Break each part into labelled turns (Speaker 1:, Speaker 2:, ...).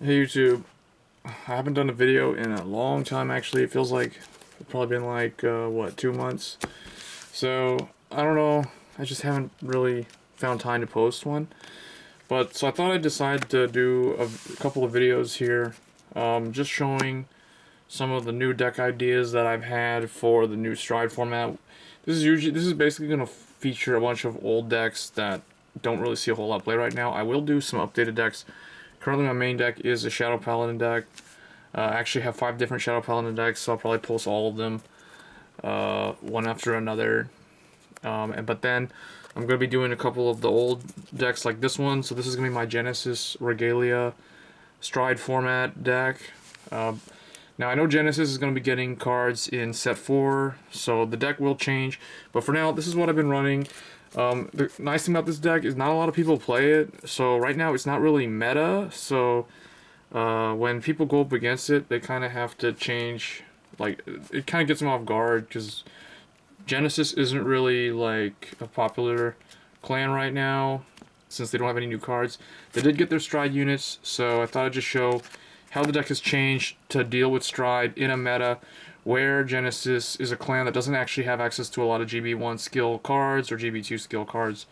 Speaker 1: Hey YouTube, I haven't done a video in a long time actually. It feels like it's probably been like, what, 2 months? So, I don't know, I just haven't really found time to post one. But, so I thought I'd decide to do a couple of videos here, just showing some of the new deck ideas that I've had for the new Stride format. This is basically going to feature a bunch of old decks that don't really see a whole lot of play right now. I will do some updated decks. Currently my main deck is a Shadow Paladin deck. I actually have 5 different Shadow Paladin decks, so I'll probably post all of them one after another. But then I'm going to be doing a couple of the old decks like this one. So this is going to be my Genesis Regalia Stride format deck. Now I know Genesis is going to be getting cards in set 4, so the deck will change. But for now, this is what I've been running. The nice thing about this deck is not a lot of people play it, so right now it's not really meta, so when people go up against it, they kind of have to change, like, it kind of gets them off guard, because Genesis isn't really, like, a popular clan right now, since they don't have any new cards. They did get their Stride units, so I thought I'd just show how the deck has changed to deal with Stride in a meta, where Genesis is a clan that doesn't actually have access to a lot of GB1 skill cards or GB2 skill cards.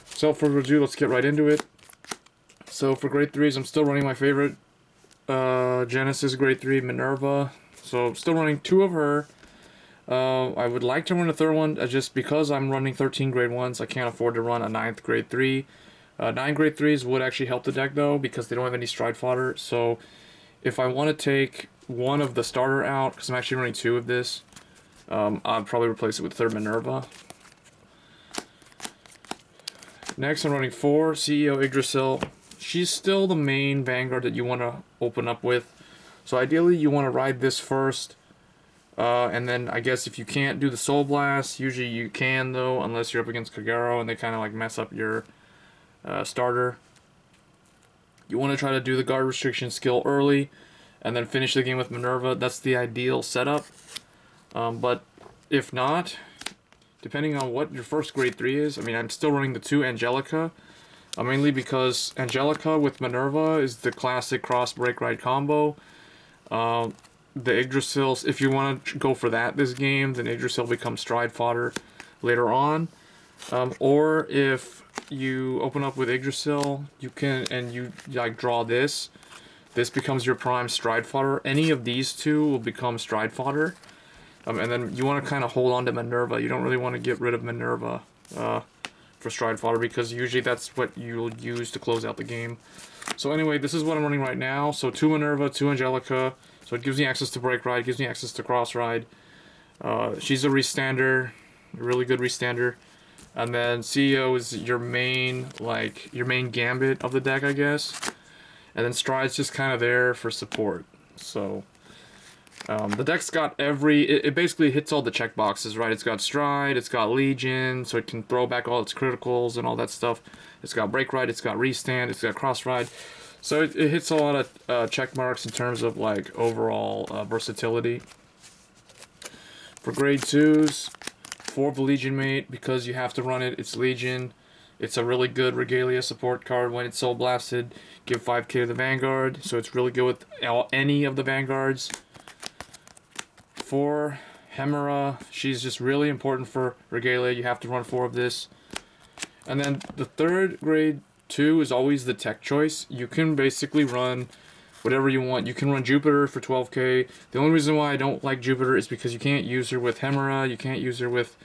Speaker 1: So without further ado, let's get right into it. So for grade 3s, I'm still running my favorite Genesis grade 3, Minerva. So still running 2 of her. I would like to run a 3rd one, just because I'm running 13 grade 1s, I can't afford to run a 9th grade 3. 9 grade 3s would actually help the deck though, because they don't have any Stride fodder. So if I want to take one of the starter out, because I'm actually running 2 of this, I'll probably replace it with 3rd Minerva. Next, I'm running 4 CEO Yggdrasil. She's still the main Vanguard that you want to open up with. So ideally, you want to ride this first. And then, I guess if you can't do the Soul Blast, usually you can though, unless you're up against Kagero and they kind of like mess up your starter. You want to try to do the guard restriction skill early, and then finish the game with Minerva. That's the ideal setup. But if not, depending on what your first grade 3 is, I mean, I'm still running the 2 Angelica, mainly because Angelica with Minerva is the classic cross break ride combo. The Yggdrasil, if you want to go for that this game, then Yggdrasil becomes Stride fodder later on. Or if you open up with Yggdrasil, you can, and you like draw this. This becomes your prime Stride fodder. Any of these 2 will become Stride fodder. And then you want to kind of hold on to Minerva. You don't really want to get rid of Minerva for Stride fodder, because usually that's what you'll use to close out the game. So anyway, this is what I'm running right now. So 2 Minerva, 2 Angelica. So it gives me access to Break Ride, gives me access to Cross Ride. She's a restander, a really good restander. And then CEO is your main, like, your main gambit of the deck, I guess. And then Stride's just kind of there for support. So the deck's got it basically hits all the check boxes, right? It's got Stride, it's got Legion, so it can throw back all its criticals and all that stuff. It's got Break Ride, it's got Restand, it's got Cross Ride. So it hits a lot of check marks in terms of like overall versatility. For grade 2s, 4 of the Legion Mate, because you have to run it, it's Legion. It's a really good Regalia support card when it's Soul Blasted. Give 5k to the Vanguard, so it's really good with any of the Vanguards. 4 Hemera, she's just really important for Regalia. You have to run 4 of this. And then the 3rd grade 2 is always the tech choice. You can basically run whatever you want. You can run Jupiter for 12k. The only reason why I don't like Jupiter is because you can't use her with Hemera. You can't use her with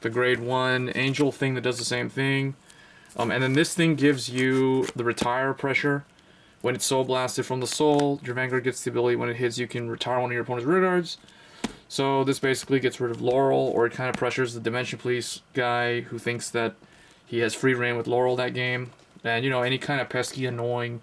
Speaker 1: the grade 1 Angel thing that does the same thing. And then this thing gives you the retire pressure. When it's Soul Blasted from the Soul, your Vanguard gets the ability when it hits you can retire one of your opponent's rear guards. So this basically gets rid of Laurel, or it kind of pressures the Dimension Police guy who thinks that he has free reign with Laurel that game. And, you know, any kind of pesky, annoying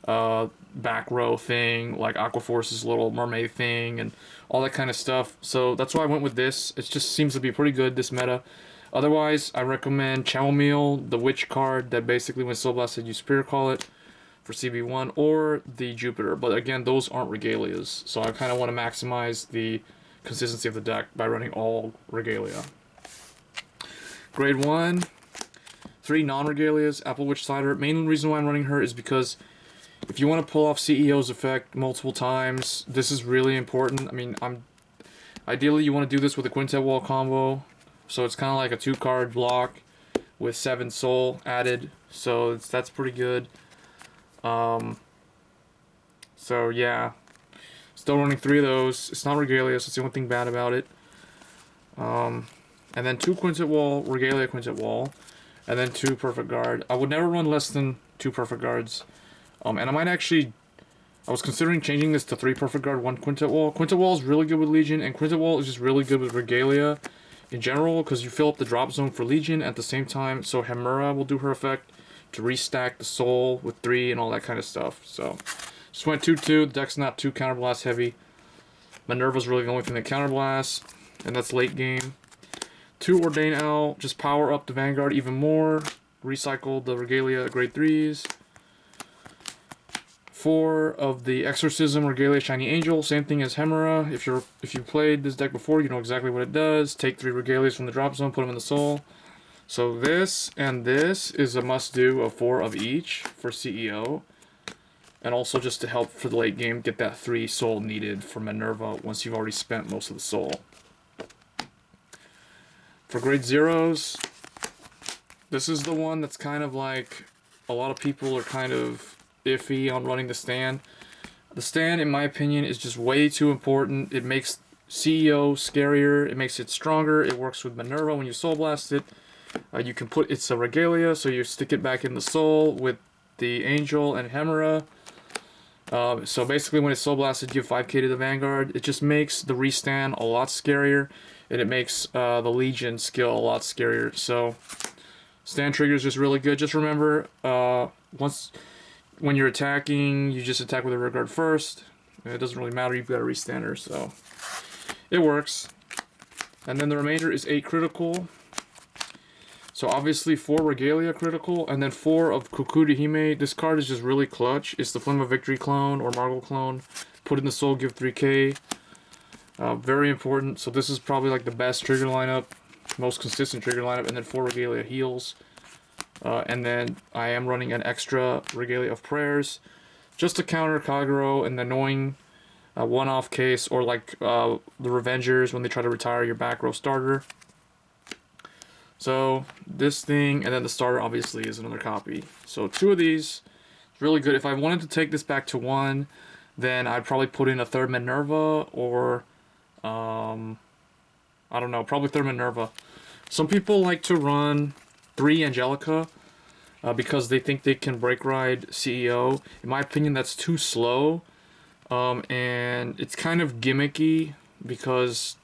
Speaker 1: back row thing, like Aquaforce's little mermaid thing, and all that kind of stuff. So that's why I went with this. It just seems to be pretty good, this meta. Otherwise, I recommend Chamomile, the witch card that basically when Soul Blasted you Superior Call it for CB1, or the Jupiter. But again, those aren't Regalias, so I kind of want to maximize the consistency of the deck by running all Regalia. Grade 1, 3 non-Regalias, Apple Witch Cider. Main reason why I'm running her is because If you want to pull off CEO's effect multiple times, this is really important. I mean, ideally you want to do this with a quintet wall combo, so it's kind of like a 2-card block with 7 soul added, so that's pretty good. So yeah, still running 3 of those. It's not Regalia, so it's the only thing bad about it. And then 2 quintet wall, Regalia quintet wall, and then 2 perfect guard. I would never run less than 2 perfect guards. And I might actually, I was considering changing this to 3 perfect guard, 1 quintet wall. Quintet wall is really good with Legion, and quintet wall is just really good with Regalia in general, because you fill up the drop zone for Legion at the same time, so Hemera will do her effect to restack the soul with 3 and all that kind of stuff. So, just went 2-2, the deck's not too counterblast heavy. Minerva's really the only thing that counterblasts, and that's late game. 2 Ordain Owl, just power up the Vanguard even more. Recycle the Regalia grade 3s. 4 of the Exorcism Regalia Shiny Angel, same thing as Hemera. If you played this deck before, you know exactly what it does. Take 3 Regalias from the drop zone, put them in the soul. So this and this is a must-do of 4 of each for CEO. And also just to help for the late game, get that 3 soul needed for Minerva once you've already spent most of the soul. For grade 0s, this is the one that's kind of like, a lot of people are kind of iffy on running the stand. The stand, in my opinion, is just way too important. It makes CEO scarier, it makes it stronger, it works with Minerva when you soul blast it. You can put, it's a Regalia, so you stick it back in the soul with the Angel and Hemera. So basically when it's soul blasted, you give 5k to the Vanguard. It just makes the restand a lot scarier, and it makes the Legion skill a lot scarier. So stand trigger is just really good. Just remember, when you're attacking, you just attack with a rear guard first. It doesn't really matter, you've got a restander, so it works. And then the remainder is 8 critical. So obviously 4 Regalia critical, and then 4 of Kukuda Hime. This card is just really clutch. It's the Flame of Victory clone or Margle clone. Put in the soul, give 3k. Very important. So this is probably like the best trigger lineup, most consistent trigger lineup, and then 4 Regalia heals. And then I am running an extra Regalia of Prayers, just to counter Kagero and the annoying one-off case, or like the Revengers when they try to retire your back row starter. So this thing, and then the starter obviously is another copy. So 2 of these, really good. If I wanted to take this back to 1, then I'd probably put in a 3rd Minerva, or I don't know, probably 3rd Minerva. Some people like to run 3 Angelica because they think they can break ride CEO. In my opinion, that's too slow, and it's kind of gimmicky because,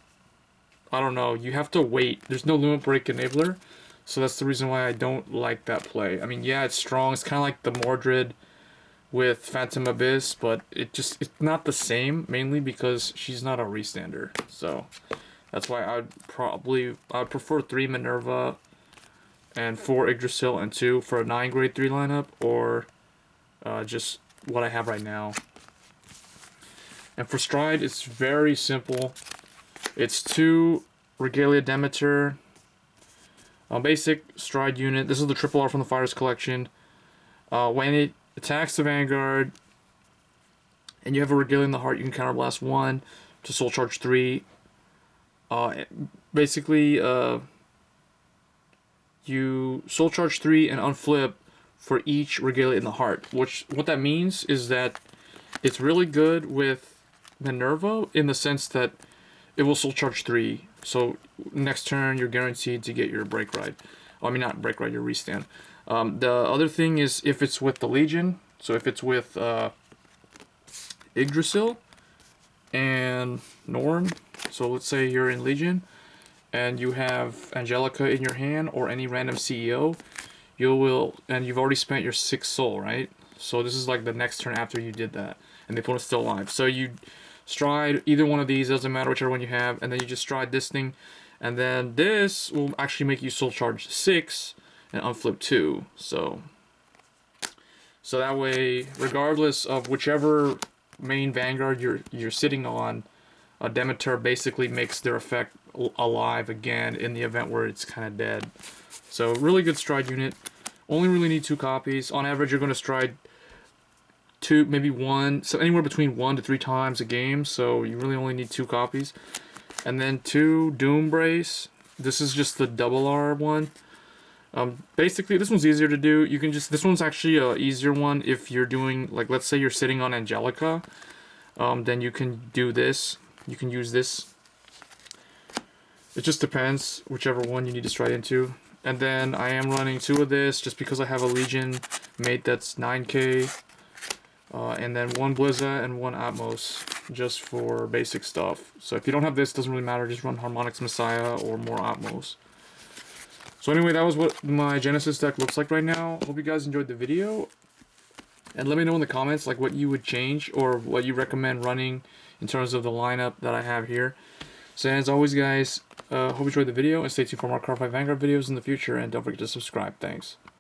Speaker 1: I don't know, you have to wait. There's no limit break enabler, so that's the reason why I don't like that play. I mean, yeah, it's strong. It's kind of like the Mordred with Phantom Abyss, but it's not the same, mainly because she's not a restander. So that's why I'd prefer 3 Minerva and 4 Yggdrasil and 2 for a 9 grade 3 lineup, or just what I have right now. And for Stride, it's very simple. It's 2 Regalia Demeter, basic Stride unit. This is the triple R from the Fighters collection. When it attacks the Vanguard, and you have a Regalia in the heart, you can counterblast 1 to soul charge 3. Basically, you soul charge 3 and unflip for each Regalia in the heart. What that means is that it's really good with Minerva in the sense that it will soul charge 3. So next turn you're guaranteed to get your break ride. I mean, not break ride, your restand. The other thing is if it's with the Legion. So if it's with Yggdrasil and Norn. So let's say you're in Legion and you have Angelica in your hand or any random CEO, and you've already spent your 6 soul, right? So this is like the next turn after you did that, and the opponent's still alive. So you stride either one of these, doesn't matter whichever one you have, and then you just stride this thing, and then this will actually make you soul charge 6 and unflip 2. So that way, regardless of whichever main Vanguard you're sitting on, Demeter basically makes their effect alive again in the event where it's kind of dead. So really good stride unit. Only really need 2 copies. On average, you're going to stride 2, maybe 1, so anywhere between 1 to 3 times a game, so you really only need 2 copies. And then 2 Doom Brace. This is just the double R one. Basically, this one's easier to do. You can just, this one's actually a easier one if you're doing, like, let's say you're sitting on Angelica. Then you can do this. You can use this. It just depends, whichever one you need to stride into. And then I am running 2 of this just because I have a Legion mate that's 9k. And then 1 Blizza and 1 Atmos just for basic stuff. So if you don't have this, doesn't really matter. Just run Harmonics Messiah or more Atmos. So anyway, that was what my Genesis deck looks like right now. Hope you guys enjoyed the video. And let me know in the comments like what you would change or what you recommend running in terms of the lineup that I have here. So as always, guys, hope you enjoyed the video and stay tuned for more Cardfight Vanguard videos in the future. And don't forget to subscribe. Thanks.